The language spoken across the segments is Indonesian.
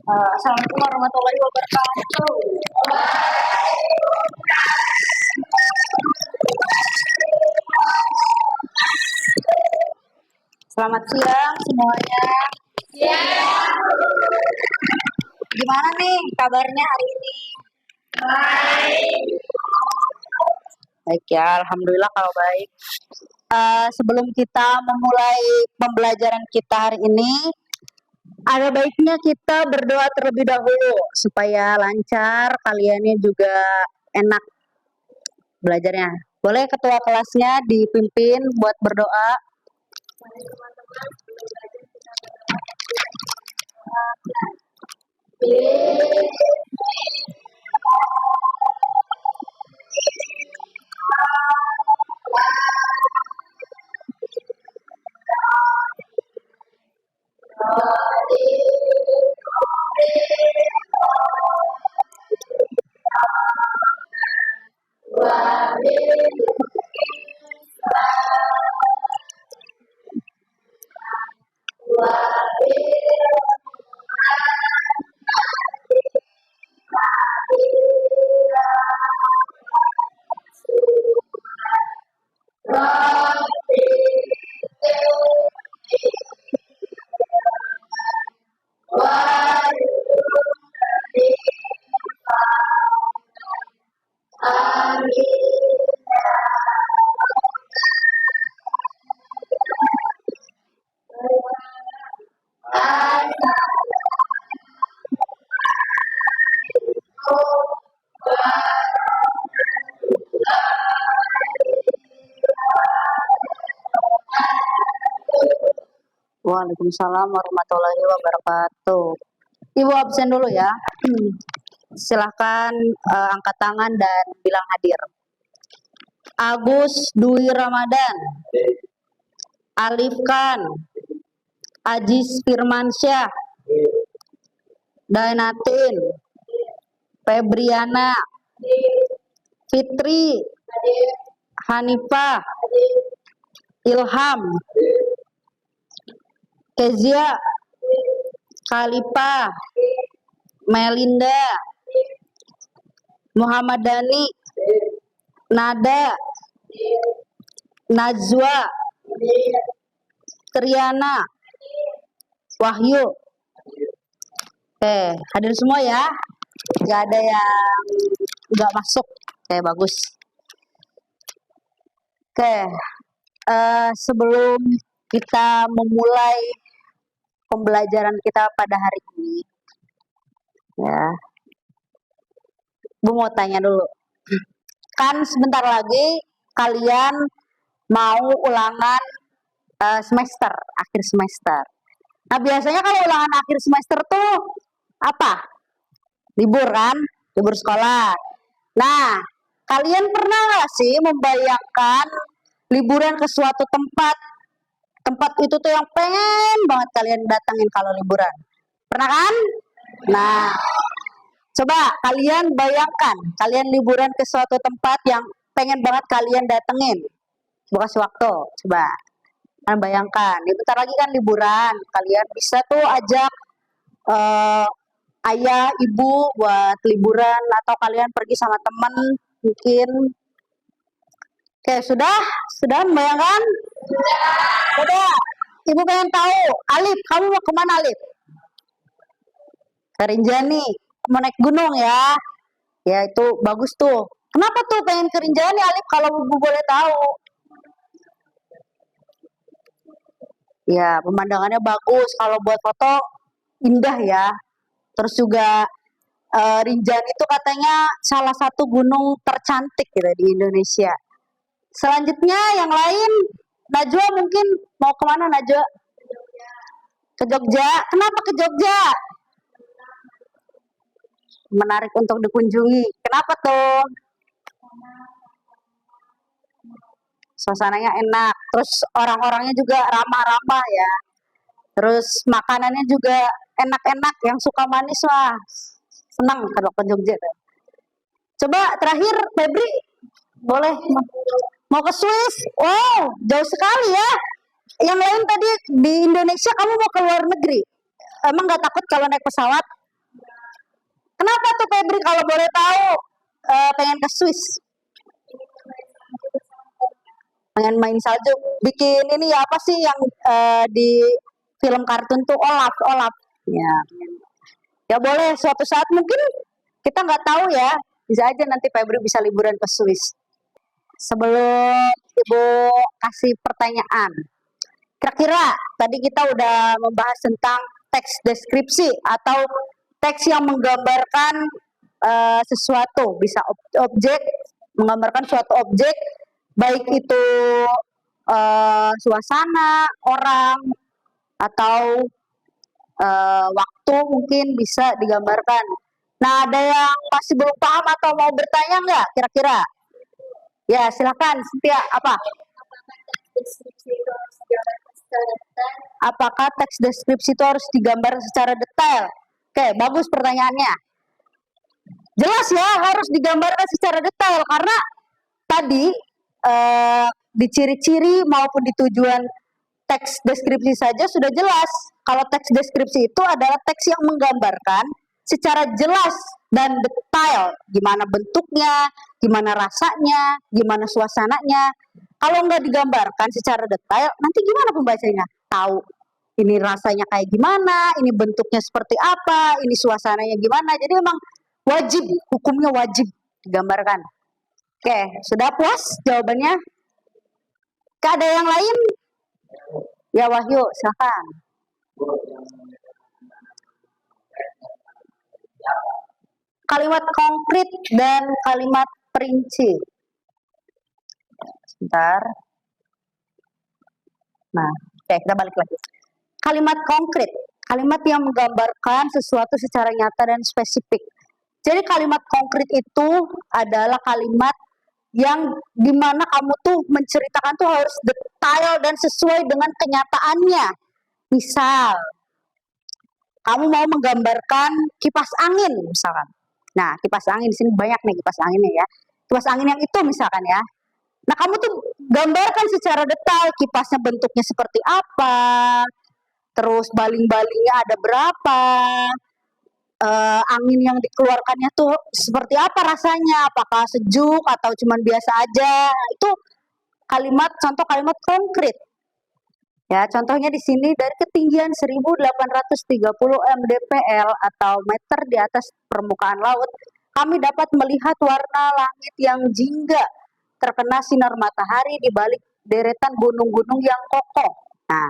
Assalamualaikum warahmatullahi wabarakatuh. Selamat siang semuanya. Gimana nih kabarnya hari ini? Baik ya, alhamdulillah kalau baik. Sebelum kita memulai pembelajaran kita hari ini, ada baiknya kita berdoa terlebih dahulu supaya lancar, kaliannya juga enak belajarnya. Boleh ketua kelasnya dipimpin buat berdoa. Waalaikumsalam warahmatullahi wabarakatuh. Ibu absen dulu ya. Silahkan angkat tangan dan bilang hadir. Agus Dwi Ramadan, Alif Khan, Ajis Firmansyah, Dainatin, Febriana, Fitri, Hanifah, Ilham, Kezia, Khalifa, Melinda, Muhammad Dani, Nada, Najwa, Triana, Wahyu. Hadir semua ya. Gak ada yang gak masuk. Bagus. Sebelum kita memulai pembelajaran kita pada hari ini, ya, Bu mau tanya dulu. Kan sebentar lagi kalian mau ulangan semester, akhir semester. Nah biasanya kalau ulangan akhir semester tuh apa? Libur kan? Libur sekolah. Nah, kalian pernah nggak sih membayangkan liburan ke suatu tempat? Tempat itu tuh yang pengen banget kalian datangin kalau liburan. Pernah kan? Nah, coba kalian bayangkan, kalian liburan ke suatu tempat yang pengen banget kalian datengin. Buka waktu, coba. Kalian bayangkan, bentar lagi kan liburan, kalian bisa tuh ajak ayah, ibu buat liburan, atau kalian pergi sama teman mungkin. Sudah membayangkan? Sudah. Ibu pengen tahu, Alif, kamu mau kemana Alif? Ke Rinjani, mau naik gunung ya? Ya itu bagus tuh. Kenapa tuh pengen ke Rinjani Alif kalau ibu boleh tahu? Ya pemandangannya bagus, kalau buat foto indah ya. Terus juga Rinjani itu katanya salah satu gunung tercantik gitu di Indonesia. Selanjutnya yang lain, Najwa mungkin mau kemana Najwa? Ke Jogja. Kenapa ke Jogja? Menarik untuk dikunjungi. Kenapa tuh? Suasananya enak. Terus orang-orangnya juga ramah-ramah ya. Terus makanannya juga enak-enak. Yang suka manis wah senang kalau ke Jogja. Coba terakhir Febri, boleh mau ke Swiss? Wow, jauh sekali ya. Yang lain tadi di Indonesia, kamu mau ke luar negeri? Emang nggak takut kalau naik pesawat? Kenapa tuh Febri kalau boleh tahu pengen ke Swiss? Pengen main salju. Bikin ini ya apa sih yang di film kartun tuh Olaf, Olaf. Ya, ya boleh suatu saat mungkin kita nggak tahu ya. Bisa aja nanti Febri bisa liburan ke Swiss. Sebelum Ibu kasih pertanyaan, kira-kira tadi kita udah membahas tentang teks deskripsi atau teks yang menggambarkan sesuatu, bisa objek, menggambarkan suatu objek, baik itu suasana, orang, atau waktu mungkin bisa digambarkan. Nah, ada yang masih belum paham atau mau bertanya nggak kira-kira? Ya, silakan, Cynthia. Apa? Apakah teks deskripsi itu harus digambar secara detail? Oke, bagus pertanyaannya. Jelas ya, harus digambarkan secara detail karena tadi di ciri-ciri maupun di tujuan teks deskripsi saja sudah jelas. Kalau teks deskripsi itu adalah teks yang menggambarkan secara jelas dan detail gimana bentuknya, gimana rasanya, gimana suasananya. Kalau nggak digambarkan secara detail, nanti gimana pembacanya? Tahu ini rasanya kayak gimana, ini bentuknya seperti apa, ini suasananya gimana. Jadi memang wajib, hukumnya wajib digambarkan. Oke, sudah puas jawabannya? Ada yang lain? Ya Wahyu, silakan. Kalimat konkret dan kalimat perinci. Sebentar. Nah, oke, kita balik lagi. Kalimat konkret, kalimat yang menggambarkan sesuatu secara nyata dan spesifik. Jadi kalimat konkret itu adalah kalimat yang dimana kamu tuh menceritakan tuh harus detail dan sesuai dengan kenyataannya. Misal, kamu mau menggambarkan kipas angin misalkan. Nah, kipas angin di sini banyak nih kipas anginnya ya. Kipas angin yang itu misalkan ya. Nah, kamu tuh gambarkan secara detail kipasnya bentuknya seperti apa, terus baling-balingnya ada berapa, angin yang dikeluarkannya tuh seperti apa rasanya, apakah sejuk atau cuman biasa aja. Nah, itu kalimat contoh kalimat konkret. Ya, contohnya di sini dari ketinggian 1830 mdpl atau meter di atas permukaan laut, kami dapat melihat warna langit yang jingga terkena sinar matahari di balik deretan gunung-gunung yang kokoh. Nah,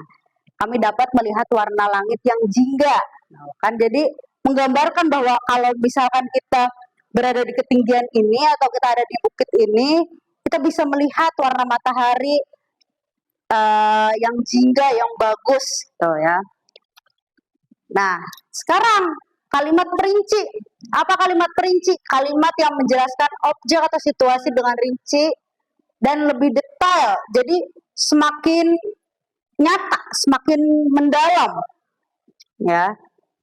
kami dapat melihat warna langit yang jingga. Nah, kan jadi menggambarkan bahwa kalau misalkan kita berada di ketinggian ini atau kita ada di bukit ini, kita bisa melihat warna matahari yang jingga, yang bagus, gitu ya. Nah, sekarang kalimat perinci. Apa kalimat perinci? Kalimat yang menjelaskan objek atau situasi dengan rinci dan lebih detail. Jadi semakin nyata, semakin mendalam. Ya.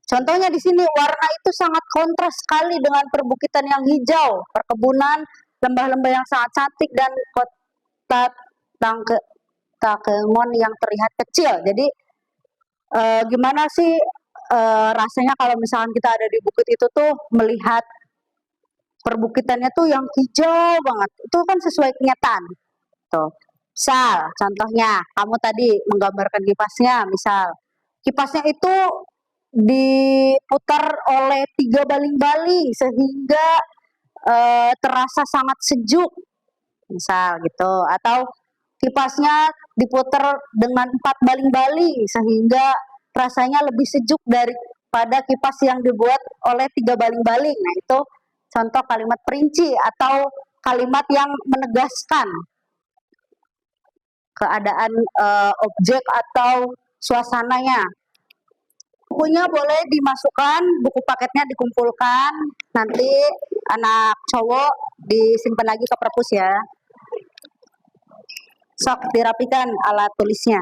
Contohnya di sini warna itu sangat kontras sekali dengan perbukitan yang hijau, perkebunan, lembah-lembah yang sangat cantik dan kota Takengon yang terlihat kecil. Jadi gimana sih rasanya kalau misalkan kita ada di bukit itu tuh melihat perbukitannya tuh yang hijau banget. Itu kan sesuai kenyataan. Tuh. Misal, contohnya kamu tadi menggambarkan kipasnya, misal kipasnya itu diputar oleh 3 baling-baling sehingga terasa sangat sejuk, misal gitu. Atau kipasnya diputar dengan 4 baling-baling sehingga rasanya lebih sejuk daripada kipas yang dibuat oleh 3 baling-baling. Nah, itu contoh kalimat perinci atau kalimat yang menegaskan keadaan objek atau suasananya. Bukunya boleh dimasukkan, buku paketnya dikumpulkan, nanti anak cowok disimpan lagi ke perpus ya. Sok dirapikan alat tulisnya.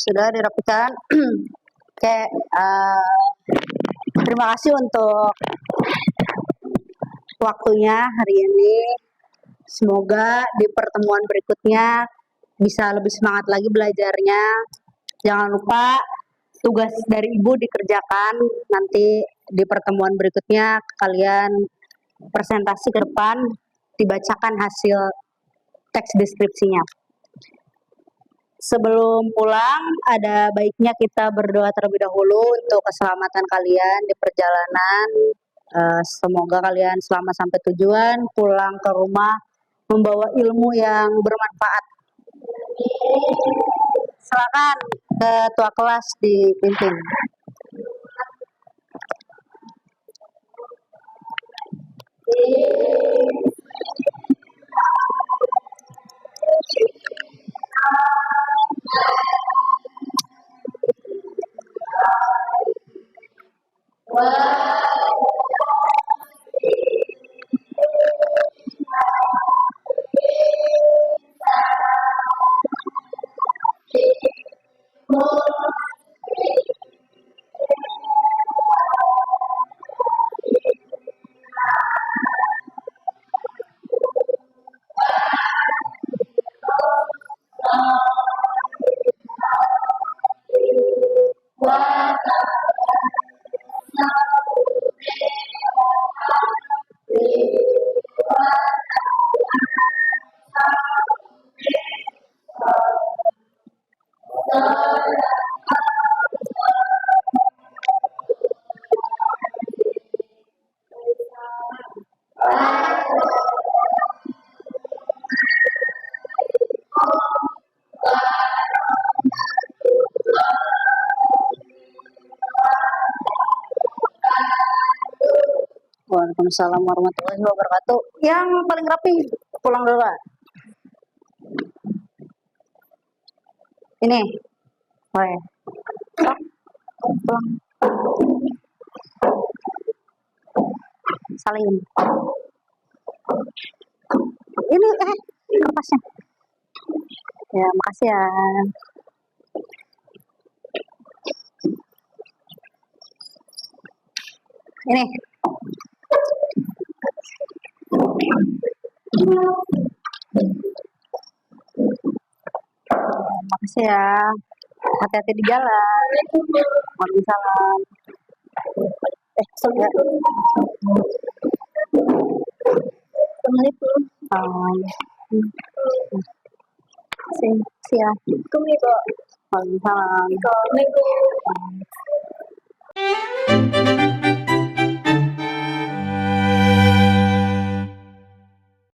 sudah dirapikan. Oke, terima kasih untuk waktunya hari ini. Semoga di pertemuan berikutnya bisa lebih semangat lagi belajarnya. Jangan lupa tugas dari Ibu dikerjakan. Nanti di pertemuan berikutnya kalian presentasi ke depan, dibacakan hasil teks deskripsinya. Sebelum pulang, ada baiknya kita berdoa terlebih dahulu untuk keselamatan kalian di perjalanan. Semoga kalian selamat sampai tujuan, pulang ke rumah membawa ilmu yang bermanfaat. Silakan ketua kelas dipimpin. Waalaikumsalam warahmatullahi wabarakatuh. Yang paling rapi pulang dulu lah. Ini, woi, pulang. Salim. Ini kertasnya. Ya, makasih ya. Ini. Makasih ya. Hati-hati di jalan. Waalaikumsalam. Assalamualaikum. Assalamualaikum. Siap. Waalaikumsalam. Assalamualaikum.